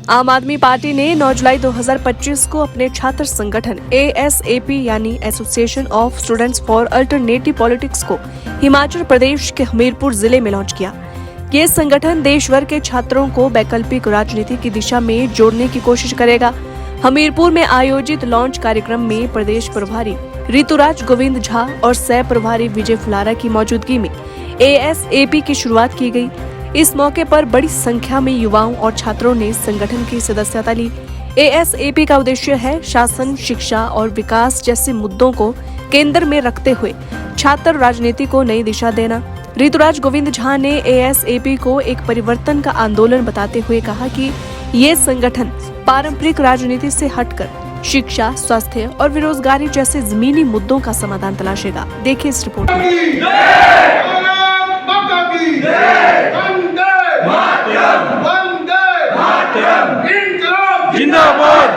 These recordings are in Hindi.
आम आदमी पार्टी ने 9 जुलाई 2025 को अपने छात्र संगठन ASAP यानी association of students for alternative politics को हिमाचल प्रदेश के हमीरपुर जिले में लॉन्च किया। ये संगठन देश भर के छात्रों को वैकल्पिक राजनीति की दिशा में जोड़ने की कोशिश करेगा। हमीरपुर में आयोजित लॉन्च कार्यक्रम में प्रदेश प्रभारी ऋतुराज गोविंद झा और सह प्रभारी विजय फुलारा की मौजूदगी में ASAP की शुरुआत की गई। इस मौके पर बड़ी संख्या में युवाओं और छात्रों ने संगठन की सदस्यता ली। ASAP का उद्देश्य है शासन, शिक्षा और विकास जैसे मुद्दों को केंद्र में रखते हुए छात्र राजनीति को नई दिशा देना। ऋतुराज गोविंद झा ने ASAP को एक परिवर्तन का आंदोलन बताते हुए कहा कि ये संगठन पारंपरिक राजनीति से हटकर शिक्षा, स्वास्थ्य और बेरोजगारी जैसे जमीनी मुद्दों का समाधान तलाशेगा। देखिए इस रिपोर्ट में। जिंदाबाद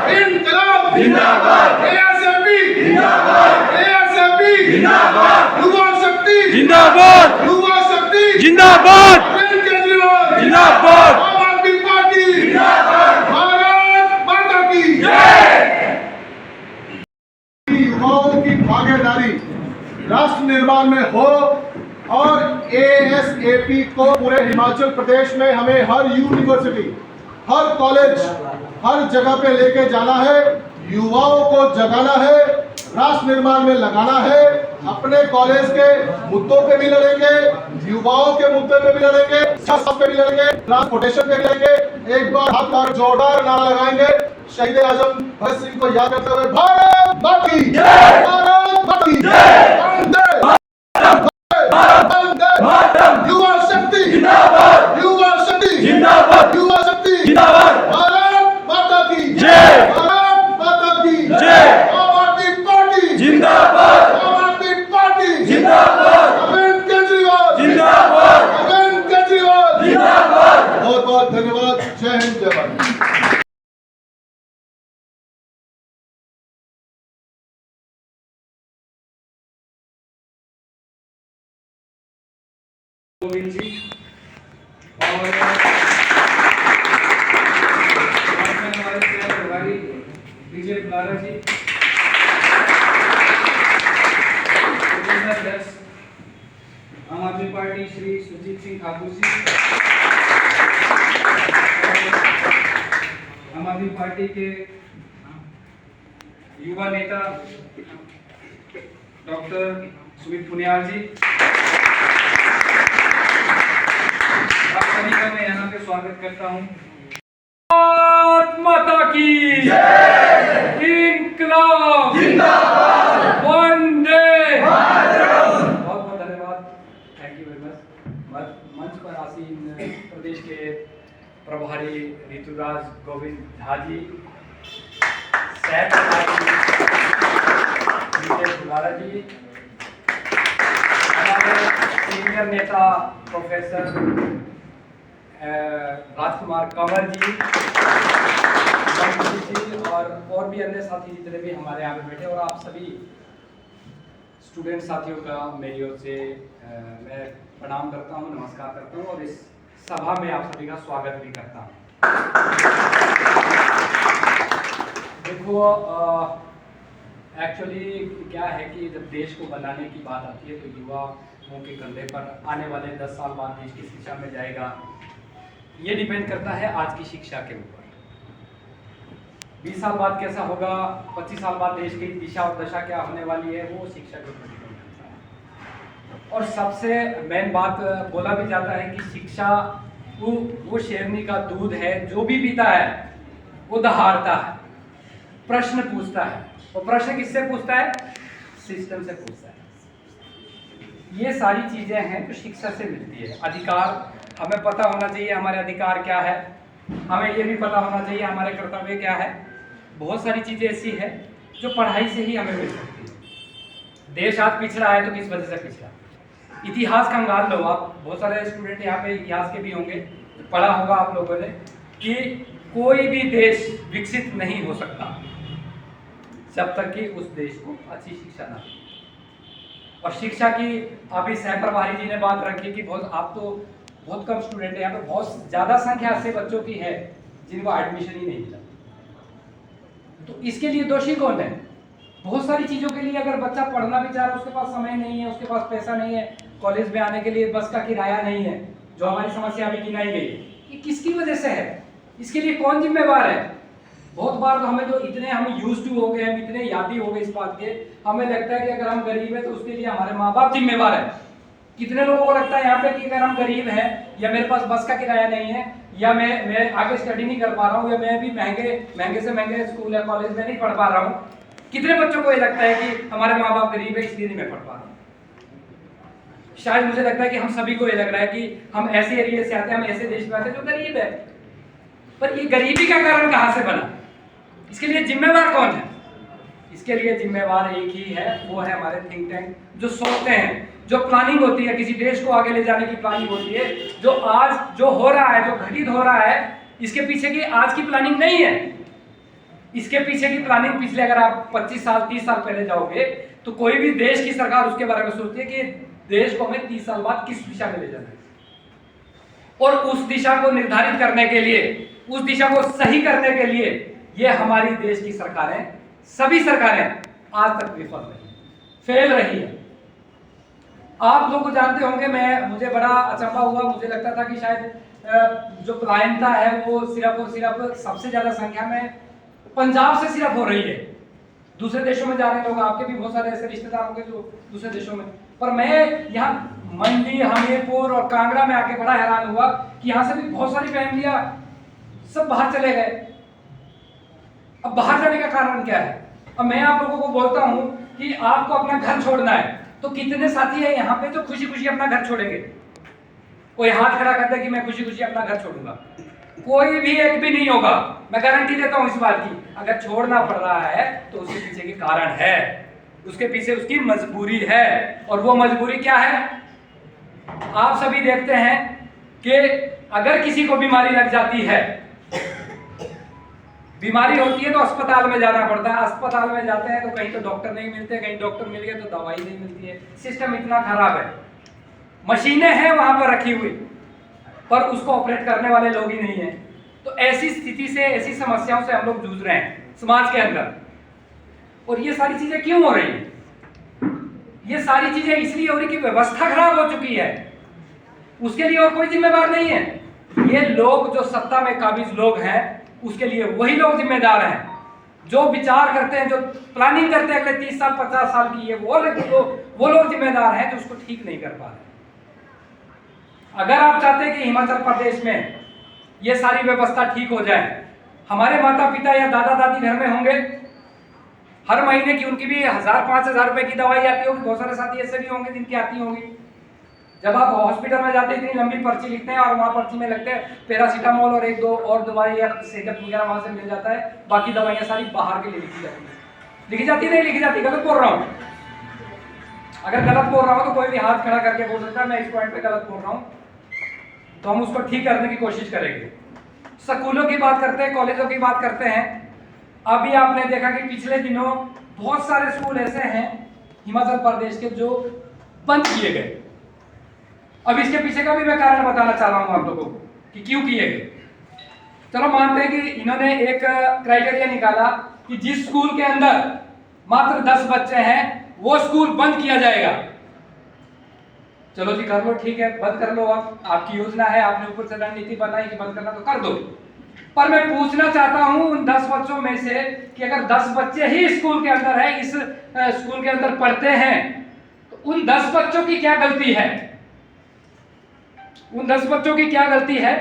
जिंदाबाद ASAP जिंदाबाद ASAP जिंदाबाद युवा शक्ति जिंदाबाद युवा शक्ति जिंदाबाद केजरीवाल जिंदाबाद आम आदमी पार्टी जिंदाबाद भारत माता की जय। युवाओं की भागीदारी राष्ट्र निर्माण में हो और ASAP को पूरे हिमाचल प्रदेश में हमें हर यूनिवर्सिटी, हर कॉलेज, हर जगह पे लेके जाना है, युवाओं को जगाना है, राष्ट्र निर्माण में लगाना है। अपने कॉलेज के मुद्दों पे भी लड़ेंगे, युवाओं के मुद्दे पे भी लड़ेंगे, शिक्षा पे भी लड़ेंगे, ट्रांसपोर्टेशन पे भी लड़ेंगे। एक बार हाथ का जोरदार नारा लगाएंगे शहीद आजम भगत सिंह को याद करते हुए, भारत माता की जय, भारत माता की जय, युवा शक्ति जिंदाबाद, युवा शक्ति जिंदाबाद, युवा शक्ति जिंदाबाद, भारत माता की जय, भारत माता की जय, आम आदमी पार्टी जिंदाबाद, आम आदमी पार्टी जिंदाबाद, अरविंद केजरीवाल जिंदाबाद, अरविंद केजरीवाल जिंदाबाद। बहुत बहुत धन्यवाद। जय हिंद, जय भारत। गोविंद जी और हमारे सह प्रभारी विजय फुलारा जी, अध्यक्ष आम आदमी पार्टी श्री सुजीत सिंह ठाकुर जी, आम आदमी पार्टी के युवा नेता डॉक्टर सुमित पुनियाल जी, आप सभी का मैं यहाँ पे स्वागत करता हूँ। भारत माता की जय, इंकलाब जिंदाबाद, वंदे मातरम। बहुत बहुत धन्यवाद, थैंक यू वेरी मच। मंच पर आसीन प्रदेश के प्रभारी ऋतुराज गोविंद झा जी, सह प्रभारी विजय फुलारा जी, हमारे सीनियर नेता प्रोफेसर राजकुमार कंवर जी और भी अन्य साथी जितने भी हमारे यहाँ पे बैठे, और आप सभी स्टूडेंट साथियों का मेरी ओर से मैं प्रणाम करता हूँ, नमस्कार करता हूँ और इस सभा में आप सभी का स्वागत भी करता हूँ। देखो एक्चुअली क्या है कि जब देश को बनाने की बात आती है तो युवाओं के कंधे पर आने वाले 10 साल बाद देश किस दिशा में जाएगा, ये डिपेंड करता है आज की शिक्षा के ऊपर। 20 साल बाद कैसा होगा, 25 साल बाद देश की दिशा और दशा क्या होने वाली है, वो शिक्षा के ऊपर डिपेंड करता है। और सबसे मेन बात बोला भी जाता है कि शिक्षा वो शेरनी का दूध है, जो भी पीता है वो दहाड़ता है, प्रश्न पूछता है। और प्रश्न किससे पूछता है? सिस्टम से पूछता है। ये सारी चीजें हैं जो शिक्षा से मिलती है। अधिकार हमें पता होना चाहिए, हमारे अधिकार क्या है, हमें ये भी पता होना चाहिए हमारे कर्तव्य क्या है। बहुत सारी चीजें ऐसी है जो पढ़ाई से ही हमें मिल सकती है। देश आज पिछड़ा है तो किस वजह से पिछड़ा? इतिहास कंगाल लो आप, बहुत सारे स्टूडेंट यहाँ पे इतिहास के भी होंगे, पढ़ा होगा आप लोगों ने कि कोई भी देश विकसित नहीं हो सकता जब तक कि उस देश को अच्छी शिक्षा ना मिले। और शिक्षा की अभी सह प्रभारी जी ने बात रखी कि बहुत आप तो बहुत कम स्टूडेंट है यहाँ पे, बहुत ज़्यादा संख्या ऐसे बच्चों की है जिनको एडमिशन ही नहीं मिला। तो इसके लिए दोषी कौन है? बहुत सारी चीज़ों के लिए अगर बच्चा पढ़ना भी चाह रहा है, उसके पास समय नहीं है, उसके पास पैसा नहीं है, कॉलेज में आने के लिए बस का किराया नहीं है, जो हमारी समस्या अभी गिनाई गई, ये किसकी वजह से है? इसके लिए कौन जिम्मेवार है? बहुत बार तो हम यूज टू हो गए, हम इतने यादी हो गए इस बात के, हमें लगता है कि अगर हम गरीब है तो उसके लिए हमारे माँ बाप जिम्मेवार है। कितने लोगों को लगता है यहाँ पे कि अगर हम गरीब हैं या मेरे पास बस का किराया नहीं है या मैं आगे स्टडी नहीं कर पा रहा हूँ या मैं भी महंगे से महंगे स्कूल या कॉलेज में नहीं पढ़ पा रहा हूँ, कितने बच्चों को ये लगता है कि हमारे माँ बाप गरीब है इसलिए नहीं मैं पढ़ पा रहा हूँ। शायद मुझे लगता है कि हम सभी को ये लग रहा है कि हम ऐसे एरिया से आते हैं, हम ऐसे देश में आते हैं जो गरीब है, पर ये गरीबी का कारण कहाँ से बना? इसके लिए जिम्मेवार कौन है? इसके लिए जिम्मेवार एक ही है, वो है हमारे थिंक टैंक, जो सोचते हैं, जो प्लानिंग होती है, किसी देश को आगे ले जाने की प्लानिंग होती है, जो आज जो हो रहा है, जो घटित हो रहा है, इसके पीछे की आज की प्लानिंग नहीं है। इसके पीछे की प्लानिंग पिछले अगर आप 25 साल 30 साल पहले जाओगे तो कोई भी देश की सरकार उसके बारे में सोचती है कि देश को हमें 30 साल बाद किस दिशा में ले जाना है, और उस दिशा को निर्धारित करने के लिए, उस दिशा को सही करने के लिए ये हमारी देश की सरकारें, सभी सरकारें आज तक विफल रही, फेल रही है। आप लोग जानते होंगे, मुझे बड़ा अचंभा हुआ, मुझे लगता था कि शायद जो पलायनता है वो सिर्फ और सिर्फ सबसे ज्यादा संख्या में पंजाब से सिर्फ हो रही है, दूसरे देशों में जा रहे लोग, आपके भी बहुत सारे ऐसे रिश्तेदार होंगे जो दूसरे देशों में, पर मैं यहाँ मंडी, हमीरपुर और कांगड़ा में आके बड़ा हैरान हुआ कि यहाँ से भी बहुत सारी फैमिलियां सब बाहर चले गए। अब बाहर जाने का कारण क्या है? अब मैं आप लोगों को बोलता हूँ कि आपको अपना घर छोड़ना है, तो कितने साथी है यहाँ पे जो खुशी खुशी अपना घर छोड़ेंगे? कोई हाथ खड़ा करता है कि मैं खुशी खुशी अपना घर छोड़ूंगा? कोई भी एक भी नहीं होगा, मैं गारंटी देता हूं इस बात की। अगर छोड़ना पड़ रहा है तो उसके पीछे के कारण है, उसके पीछे उसकी मजबूरी है, और वो मजबूरी क्या है? आप सभी देखते हैं कि अगर किसी को बीमारी लग जाती है, बीमारी होती है तो अस्पताल में जाना पड़ता है, अस्पताल में जाते हैं तो कहीं तो डॉक्टर नहीं मिलते, कहीं डॉक्टर मिल गए तो दवाई नहीं मिलती है, सिस्टम इतना खराब है, मशीनें हैं वहां पर रखी हुई पर उसको ऑपरेट करने वाले लोग ही नहीं है। तो ऐसी स्थिति से, ऐसी समस्याओं से हम लोग जूझ रहे हैं समाज के अंदर, और ये सारी चीजें क्यों हो रही है? ये सारी चीजें इसलिए हो रही कि व्यवस्था खराब हो चुकी है, उसके लिए और कोई जिम्मेदार नहीं है। ये लोग जो सत्ता में काबिज लोग हैं, उसके लिए वही लोग जिम्मेदार हैं, जो विचार करते हैं, जो प्लानिंग करते हैं अगले 30 साल 50 साल की, वो लोग जिम्मेदार हैं जो उसको ठीक नहीं कर पा रहे। अगर आप चाहते हैं कि हिमाचल प्रदेश में ये सारी व्यवस्था ठीक हो जाए, हमारे माता पिता या दादा दादी घर में होंगे, हर महीने की उनकी भी 1000-5000 रुपए की दवाई आती होगी, बहुत सारे साथी ऐसे भी होंगे जिनकी आती होंगी। जब आप हॉस्पिटल में जाते हैं इतनी लंबी पर्ची लिखते हैं और वहाँ पर्ची में लगते हैं पैरासीटामोल और 1-2 और दवाई या सेकअप वगैरह वहाँ से मिल जाता है, बाकी दवाइयाँ सारी बाहर के लिए लिखी जाती है। लिखी जाती नहीं लिखी जाती, गलत बोल रहा हूँ? अगर गलत बोल रहा हूँ तो कोई भी हाथ खड़ा करके बोल सकता है मैं इस पॉइंट पे गलत बोल रहा हूँ, तो हम उसको ठीक करने की कोशिश करेंगे। स्कूलों की बात करते हैं, कॉलेजों की बात करते हैं। अभी आपने देखा कि पिछले दिनों बहुत सारे स्कूल ऐसे हैं हिमाचल प्रदेश के जो बंद किए गए। अब इसके पीछे का भी मैं कारण बताना चाह रहा हूं आप लोगों को कि क्यों किए गए। चलो मानते हैं कि इन्होंने एक क्राइटेरिया निकाला कि जिस स्कूल के अंदर मात्र 10 बच्चे हैं वो स्कूल बंद किया जाएगा। चलो जी कर लो, ठीक है, बंद कर लो, आप आपकी योजना है, आपने ऊपर से रणनीति बनाई कि बंद करना तो कर दो। पर मैं पूछना चाहता हूं उन 10 बच्चों में से कि अगर 10 बच्चे ही स्कूल के अंदर है, इस स्कूल के अंदर पढ़ते हैं, तो उन 10 बच्चों की क्या गलती है? उन 10 बच्चों की क्या गलती है?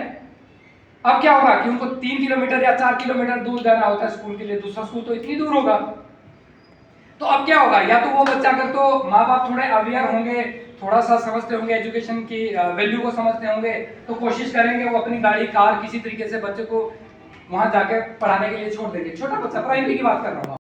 अब क्या होगा कि उनको 3 किलोमीटर या 4 किलोमीटर दूर जाना होता है स्कूल के लिए, दूसरा स्कूल तो इतनी दूर होगा। तो अब क्या होगा, या तो वो बच्चा, अगर तो माँ बाप थोड़े अवेयर होंगे, थोड़ा सा समझते होंगे, एजुकेशन की वैल्यू को समझते होंगे, तो कोशिश करेंगे वो अपनी गाड़ी कार किसी तरीके से बच्चे को वहां जाके पढ़ाने के लिए छोड़ देंगे। छोटा बच्चा, प्राइमरी की बात कर रहा हूँ।